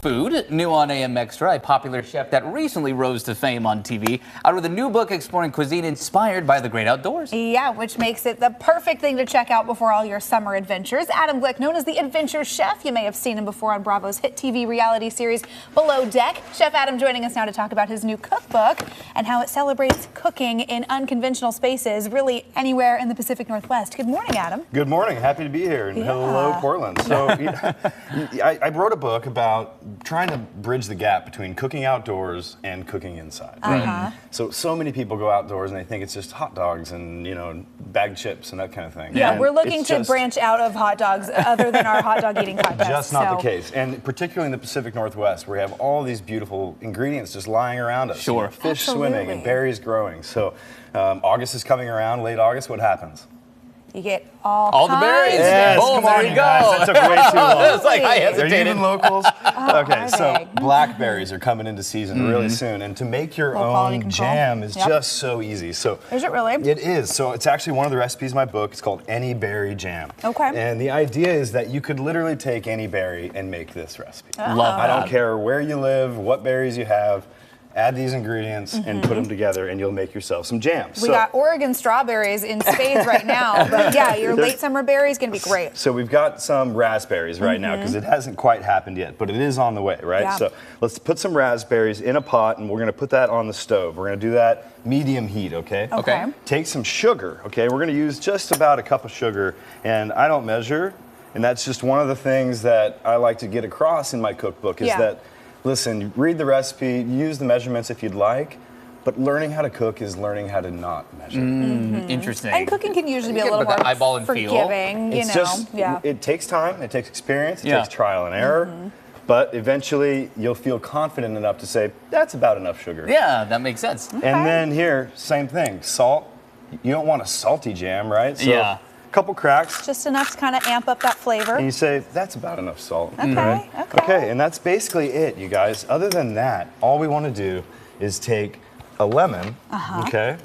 Food, new on AM Extra, a popular chef that recently rose to fame on TV, out with a new book exploring cuisine inspired by the great outdoors. Yeah, which makes it the perfect thing to check out before all your summer adventures. Adam Glick, known as the Adventure Chef. You may have seen him before on Bravo's hit TV reality series Below Deck. Chef Adam joining us now to talk about his new cookbook and how it celebrates cooking in unconventional spaces, really anywhere in the Pacific Northwest. Good morning, Adam. Good morning. Happy to be here. And hello, Portland. So I wrote a book about trying to bridge the gap between cooking outdoors and cooking inside. Right? So many people go outdoors and they think it's just hot dogs and, you know, bagged chips and that kind of thing. Yeah, and we're looking to branch out of hot dogs other than our hot dog eating contest. Just not the case. And particularly in the Pacific Northwest, where we have all these beautiful ingredients just lying around us. Sure. You know, fish swimming and berries growing. So August is coming around, late August, what happens? You get all the berries. Yes, boom, come there on, you you go. guys. That took way too long. It's like I Are you hesitated. even locals? Okay, so they? blackberries are coming into season really soon, and to make your quality own control. jam is just so easy. So Is it really? It is. So it's actually one of the recipes in my book. It's called Any Berry Jam. Okay. And the idea is that you could literally take any berry and make this recipe. Love I don't that. care where you live, what berries you have. Add these ingredients and put them together, and you'll make yourself some jam. We got Oregon strawberries in spades right now, but yeah, your late summer berry is going to be great. So we've got some raspberries right now because it hasn't quite happened yet, but it is on the way, right? Yeah. So let's put some raspberries in a pot, and we're going to put that on the stove. We're going to do that medium heat, okay? Okay. Take some sugar, okay? We're going to use just about a cup of sugar, and I don't measure, and that's just one of the things that I like to get across in my cookbook is that, listen, read the recipe, use the measurements if you'd like, but learning how to cook is learning how to not measure. Interesting. And cooking can usually be a You little get the more eyeball and feel. forgiving, you It's know. just, Yeah. it takes time, it takes experience, it Yeah. takes trial and error, but eventually you'll feel confident enough to say, that's about enough sugar. Yeah, that makes sense. And then here, same thing, salt. You don't want a salty jam, right? So Yeah. a couple cracks, Just enough to kind of amp up that flavor. and you say, that's about enough salt. Okay, right? okay. Okay, and that's basically it, you guys. Other than that, all we want to do is take a lemon, okay,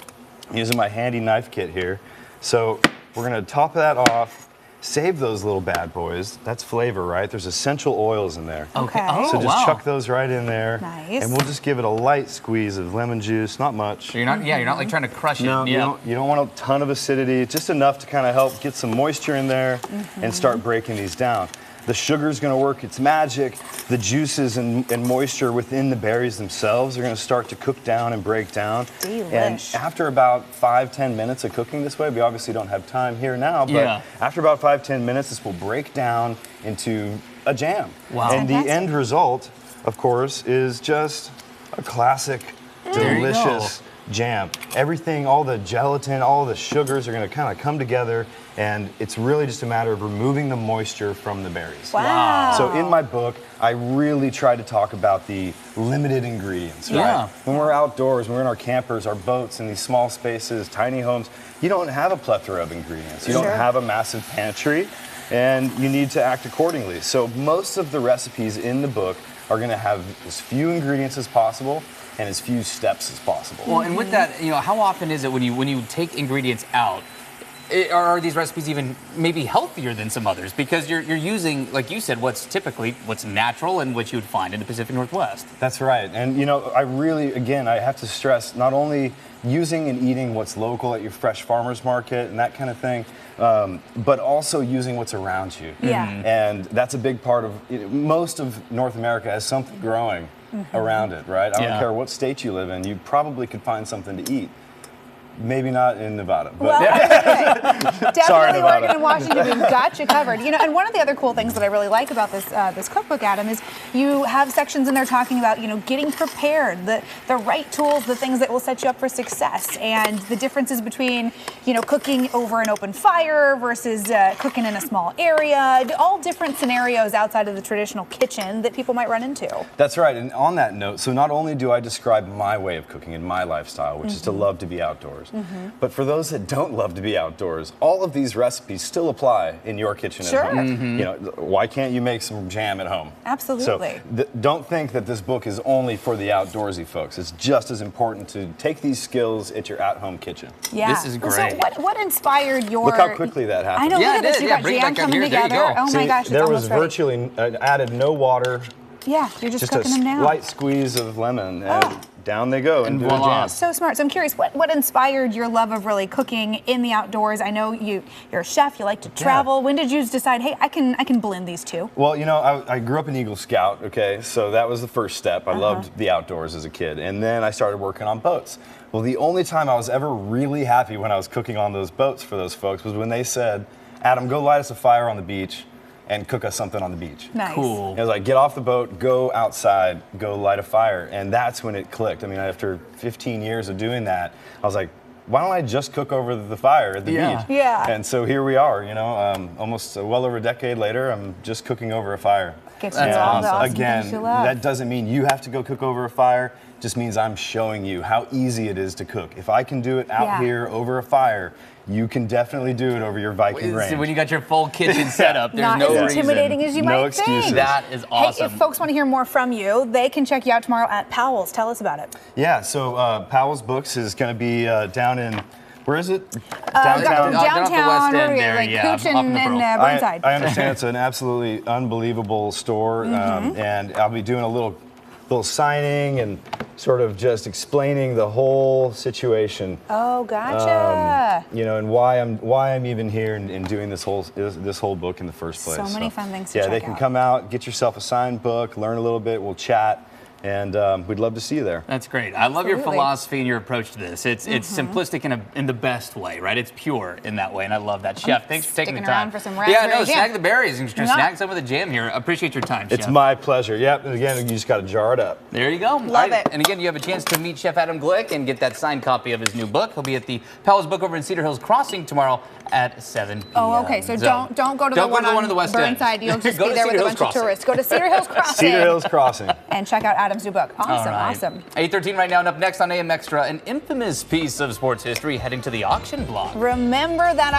using my handy knife kit here. So we're going to top that off, save those little bad boys. That's flavor, right? There's essential oils in there. Okay. Oh, So just wow. chuck those right in there. Nice. And we'll just give it a light squeeze of lemon juice, not much. So you're not, you're not like trying to crush it. No, Yeah. you don't want a ton of acidity, just enough to kind of help get some moisture in there and start breaking these down. The sugar's gonna work its magic. The juices and moisture within the berries themselves are gonna start to cook down and break down. Delish. And after about 5-10 minutes of cooking this way, we obviously don't have time here now, but Yeah. after about 5-10 minutes, this will break down into a jam. Wow. And the Fantastic. end result, of course, is just a classic, There you delicious jam. Everything, all the gelatin, all the sugars are going to kind of come together, and it's really just a matter of removing the moisture from the berries. Wow. So in my book, I really try to talk about the limited ingredients, right? Yeah. When we're outdoors, when we're in our campers, our boats, in these small spaces, tiny homes, you don't have a plethora of ingredients. You don't have a massive pantry, and you need to act accordingly. So most of the recipes in the book are going to have as few ingredients as possible and as few steps as possible. Well, and with that, you know, how often is it when you take ingredients out? Are these recipes even maybe healthier than some others? Because you're using, like you said, what's natural and what you would find in the Pacific Northwest. That's right. And you know, I have to stress not only using and eating what's local at your fresh farmers market and that kind of thing, but also using what's around you. Yeah. And that's a big part of, most of North America has something growing around it, right? I don't care what state you live in, you probably could find something to eat. Maybe not in Nevada, but Well, definitely Sorry, Nevada. Oregon and Washington, we've got you covered. You know, and one of the other cool things that I really like about this cookbook, Adam, is you have sections in there talking about, you know, getting prepared, the right tools, the things that will set you up for success, and the differences between, you know, cooking over an open fire versus cooking in a small area, all different scenarios outside of the traditional kitchen that people might run into. That's right. And on that note, so not only do I describe my way of cooking and my lifestyle, which is to love to be outdoors, but for those that don't love to be outdoors, all of these recipes still apply in your kitchen Sure. at home. You know, why can't you make some jam at home? Absolutely. So don't think that this book is only for the outdoorsy folks. It's just as important to take these skills at your at-home kitchen. Yeah. This is great. So what inspired your... Look how quickly that happened. I know, Yeah, look at it this. is. You Yeah, got bring it jam back down coming here. There you together. go. Oh my See, gosh, it's there was almost ready. virtually added no water, Yeah, you're just cooking them a now. slight squeeze of lemon, and down they go And into a voila. jam. So smart. So I'm curious, what inspired your love of really cooking in the outdoors? I know you're a chef. You like to travel. When did you decide, hey, I can blend these two? Well, you know, I grew up an Eagle Scout, okay, so that was the first step. I loved the outdoors as a kid, and then I started working on boats. Well, the only time I was ever really happy when I was cooking on those boats for those folks was when they said, Adam, go light us a fire on the beach and cook us something on the beach. Nice. Cool. It was like, get off the boat, go outside, go light a fire. And that's when it clicked. I mean, after 15 years of doing that, I was like, why don't I just cook over the fire at the beach? Yeah. And so here we are, you know, almost well over a decade later, I'm just cooking over a fire. Gets you all the awesome Again, things you love. that doesn't mean you have to go cook over a fire. It just means I'm showing you how easy it is to cook. If I can do it out here over a fire, you can definitely do it over your Viking range. So when you got your full kitchen set up, there's Not no as intimidating reason. as you No might excuses. think. That is awesome. Hey, if folks want to hear more from you, they can check you out tomorrow at Powell's. Tell us about it. Yeah, so Powell's Books is going to be down in, where is it? Downtown, down at the West End where there, like yeah, Cooch up in and the Pearl. Burnside. I understand it's an absolutely unbelievable store, and I'll be doing a little signing and sort of just explaining the whole situation. Oh, gotcha. You know, and why I'm even here and doing this whole book in the first place. So many fun things to yeah, check they can out. come out, get yourself a signed book, learn a little bit, we'll chat, and we'd love to see you there. That's great. I love your Absolutely. philosophy and your approach to this. It's simplistic in the best way, right? It's pure in that way, and I love that. Chef, thanks for taking the sticking time. around for some yeah, no, raspberry jam. snag the berries and Yeah. snag some of the jam here. Appreciate your time, It's Chef. my pleasure. Yep, and again, you just got to jar it up. There you go. Love it. And again, you have a chance to meet Chef Adam Glick and get that signed copy of his new book. He'll be at the Powell's Book over in Cedar Hills Crossing tomorrow at 7 p.m. Oh, okay. So don't go to the one in the on West End. Burnside. You'll just Go be to there with Cedar a Hills bunch of Crossing. tourists. Go to Cedar Hills Crossing. Cedar Hills Crossing. And check out Adam's new book. Awesome, All right. awesome. 8:13 right now, and up next on AM Extra, an infamous piece of sports history heading to the auction block. Remember that